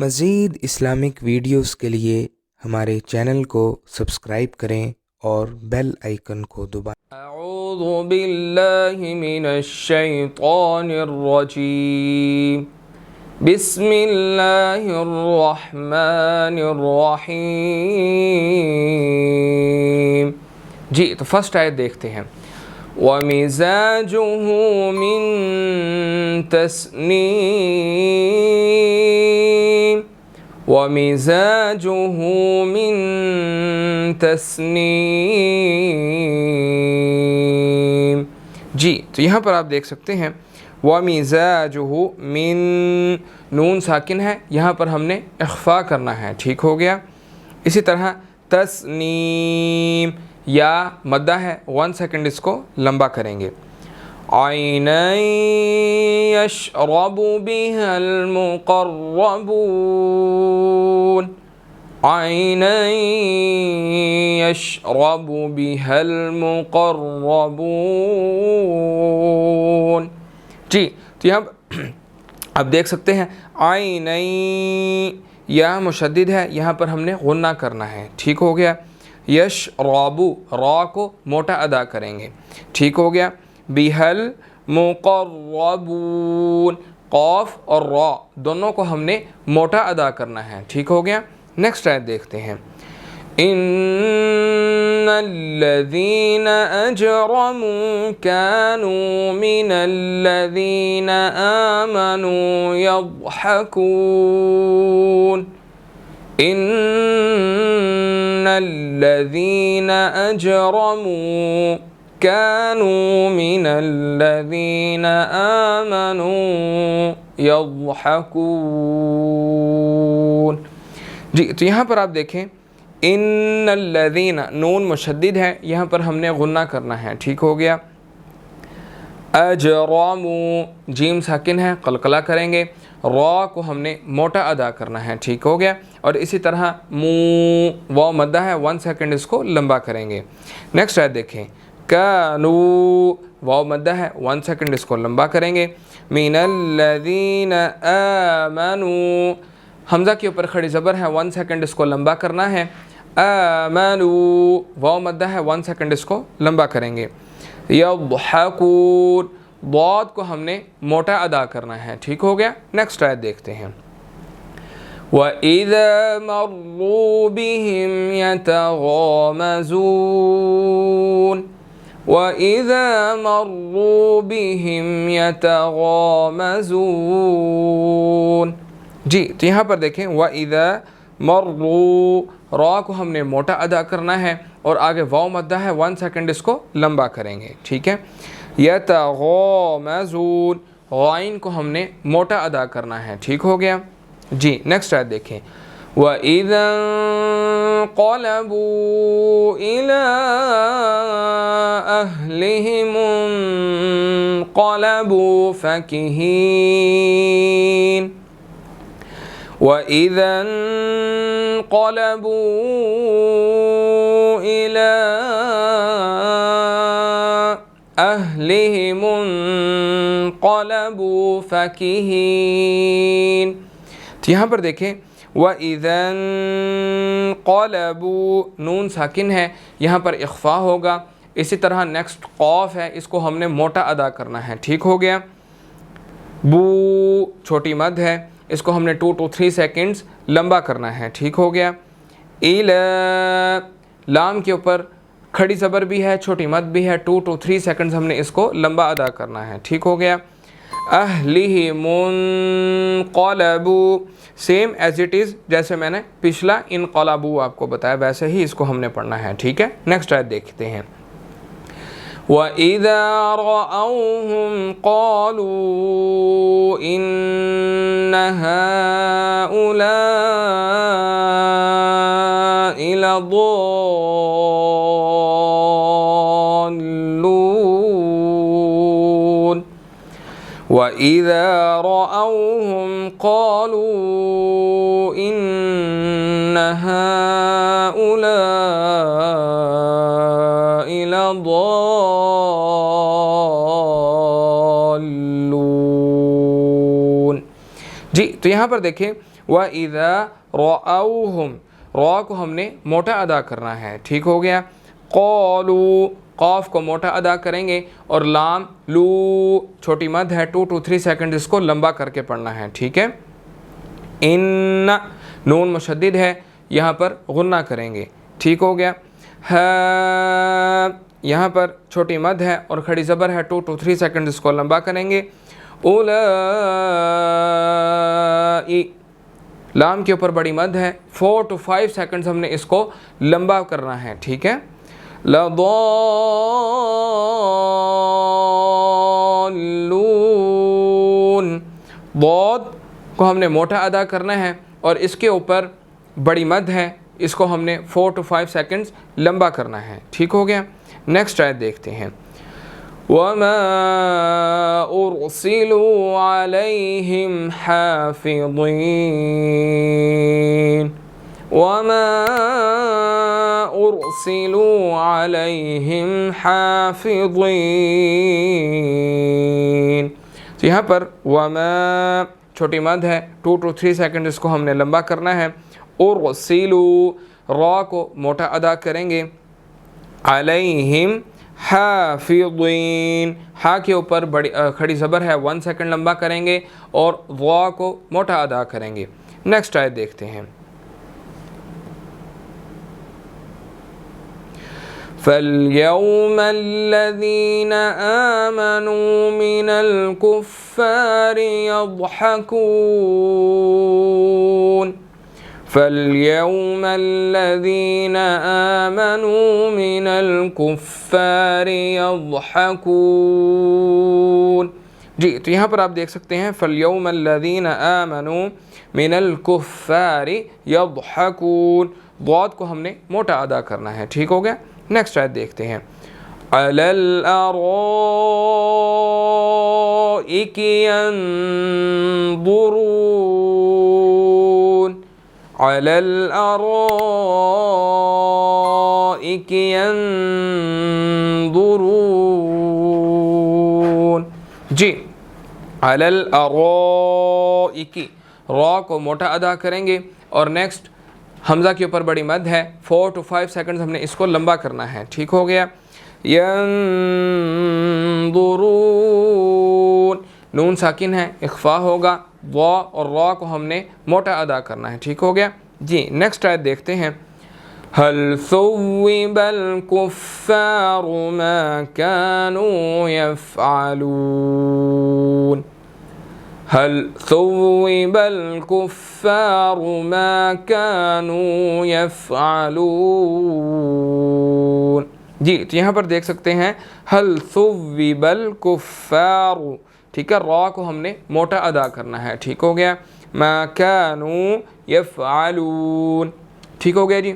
मज़ीद Islamic videos के लिए हमारे चैनल को सब्सक्राइब करें और बेल आइकन को दबाएं। अऊज़ु बिल्लाहि मिनश शैतानिर रजीम। बिस्मिल्लाहिर रहमानिर रहीम। जी, तो फर्स्ट आयत देखते हैं। वमिज़ाजुहु मिन तस्नीम, वमिज़ाजुहु मिन तस्नीम। जी, तो यहाँ पर आप देख सकते हैं वमिज़ाजुहु मिन, नून साकिन है, यहाँ पर हमने इख्फा करना है, ठीक हो गया। इसी तरह तस्नीम, या मद्दा है, 1 सेकंड इसको लंबा करेंगे। ऐनन यशरबु बिहल मुक़र्रबून, ऐनन यशरबु बिहल मुक़र्रबून। जी, तो यहाँ आप देख सकते हैं ऐनन, या मुशद्दिद है, यहाँ पर हमने गुन्ना करना है, ठीक हो गया। यशरबु, रा को मोटा अदा करेंगे, ठीक हो गया। बिहल मुक़र्रबून, क़ाफ और रा दोनों को हमने मोटा अदा करना है, ठीक हो गया। नेक्स्ट आयत देखते हैं। इन्नल्लज़ीना अजरमू कानू मिनल्लज़ीना आमनू यज़हकून, इन्नल्लज़ीना अजरमू कानू मिनल्लज़ीना आमनू यज़हकून। जी, तो यहाँ पर आप देखें इन्नल्लज़ीना, नून मुशद्दिद है, यहाँ पर हमने गुन्ना करना है, ठीक हो गया। अजरमू, जीम साकिन है, कलकला करेंगे, रा को हमने मोटा अदा करना है, ठीक हो गया। और इसी तरह मू, वाव मद्दा है, 1 सेकंड इसको लंबा करेंगे। नेक्स्ट आयत देखें। कानू, वाव मद्दा है, 1 सेकंड इसको लंबा करेंगे। मिनल्लज़ीना आमनू, हमज़ा के ऊपर खड़ी ज़बर है, 1 सेकंड इसको लंबा करना है। आमनू, वाव मद्दा है, 1 सेकंड इसको लंबा करेंगे। यज़हकून, दौद को हमने मोटा अदा करना है, ठीक हो गया। नेक्स्ट आयत देखते हैं। वइज़ा मर्रू बिहिम यतगामज़ून, वइज़ा मर्रू बिहिम यतगामज़ून। जी, तो यहाँ पर देखें वइज़ा मर्रू, रा को हमने मोटा अदा करना है और आगे वाव मद्दा है, 1 सेकंड इसको लंबा करेंगे, ठीक है। यतगामज़ून, गाइन को हमने मोटा अदा करना है, ठीक हो गया। जी, नेक्स्ट आयत देखें। वइज़ा क़लबू इला अहलिहिम क़लबू फ़कीहीन, वइज़ा क़लबू इला अहलिहिम क़लबू फ़कीहीन। तो यहाँ पर देखें वइज़ा क़लबू, नून साकिन है, यहाँ पर इख्फा होगा। इसी तरह नेक्स्ट क़ाफ है, इसको हमने मोटा अदा करना है, ठीक हो गया। बू, छोटी मद है, इसको हमने 2 to 3 सेकंड्स लंबा करना है, ठीक हो गया। इला, लाम के ऊपर खड़ी ज़बर भी है, छोटी मद भी है, 2 to 3 सेकंड्स हमने इसको लंबा अदा करना है, ठीक हो गया। अहलिहिम क़लबू, सेम एज इट इज़, जैसे मैंने पिछला इनक़लबू आपको बताया वैसे ही इसको हमने पढ़ना है, ठीक है। नेक्स्ट आयत देखते हैं। वइज़ा रअौहुम क़ालू इन्न हाउलाइ लضالून, वइज़ा रअौहुम क़ालू इन्न हाउलाइ लضالून। जी, तो यहाँ पर देखें व इज़ा रअऊहुम, रॉ को हमने मोटा अदा करना है, ठीक हो गया। क़ालू, क़ाफ को मोटा अदा करेंगे और लाम लू छोटी मद है 2 to 3 सेकंड इसको लंबा करके पढ़ना है, ठीक है। इन नून मुशद्दिद है, यहाँ पर गुन्ना करेंगे, ठीक हो गया। है यहाँ पर छोटी मद है और खड़ी ज़बर है 2 to 3 सेकंड इसको लंबा करेंगे। उलाई, लाम के ऊपर बड़ी मद है 4 to 5 सेकंड्स हमने इसको लंबा करना है, ठीक है। लदल्लून, दौद को हमने मोटा अदा करना है और इसके ऊपर बड़ी मद है, इसको हमने 4 to 5 सेकंड्स लंबा करना है, ठीक हो गया। नेक्स्ट आयत देखते हैं। वमा उरसिलू अलैहिम हाफिज़ीन, वमा उरसिलू अलैहिम हाफिज़ीन। तो यहाँ पर वमा छोटी मद है 2 to 3 सेकंड इसको हमने लंबा करना है। उरसिलू, रॉ को मोटा अदा करेंगे। अलैहिम हाफिज़ीन, हा के ऊपर बड़ी खड़ी ज़बर है 1 सेकंड लंबा करेंगे और वा को मोटा अदा करेंगे। नेक्स्ट आयत देखते हैं। फल्यौमल्लज़ीना आमनू मिनल कुफ़्फ़ारि यज़हकून, फल्यौमल्लज़ीना आमनू मिनल कुफ़्फ़ारि यज़हकून। जी, तो यहाँ पर आप देख सकते हैं फल्यौमल्लज़ीना आमनू मिनल कुफ़्फ़ारि यज़हकून, दौद को हमने मोटा अदा करना है, ठीक हो गया। नेक्स्ट आयत देखते हैं। अलल अराइकि यंज़ुरून, अलल अराइकि यंज़ुरून। जी, अलल अराइकि, रॉ को मोटा अदा करेंगे और नेक्स्ट हमज़ा के ऊपर बड़ी मद है 4 to 5 सेकंड्स हमने इसको लंबा करना है, ठीक हो गया। यंज़ुरून, नून साकिन है, इख्फा होगा, वा और रॉ को हमने मोटा अदा करना है, ठीक हो गया। जी, नेक्स्ट आयत देखते हैं। हल सुव्विबल कुफ़्फ़ारु मा कानू यफ़अलून, हल सुव्विबल कुफ़्फ़ारु मा कानू यफ़अलून। जी, तो यहाँ पर देख सकते हैं हल सुव्विबल कुफ़्फ़ारु, ठीक है, रॉ को हमने मोटा अदा करना है, ठीक हो गया। मा कानू यफ़अलून, ठीक हो गया जी।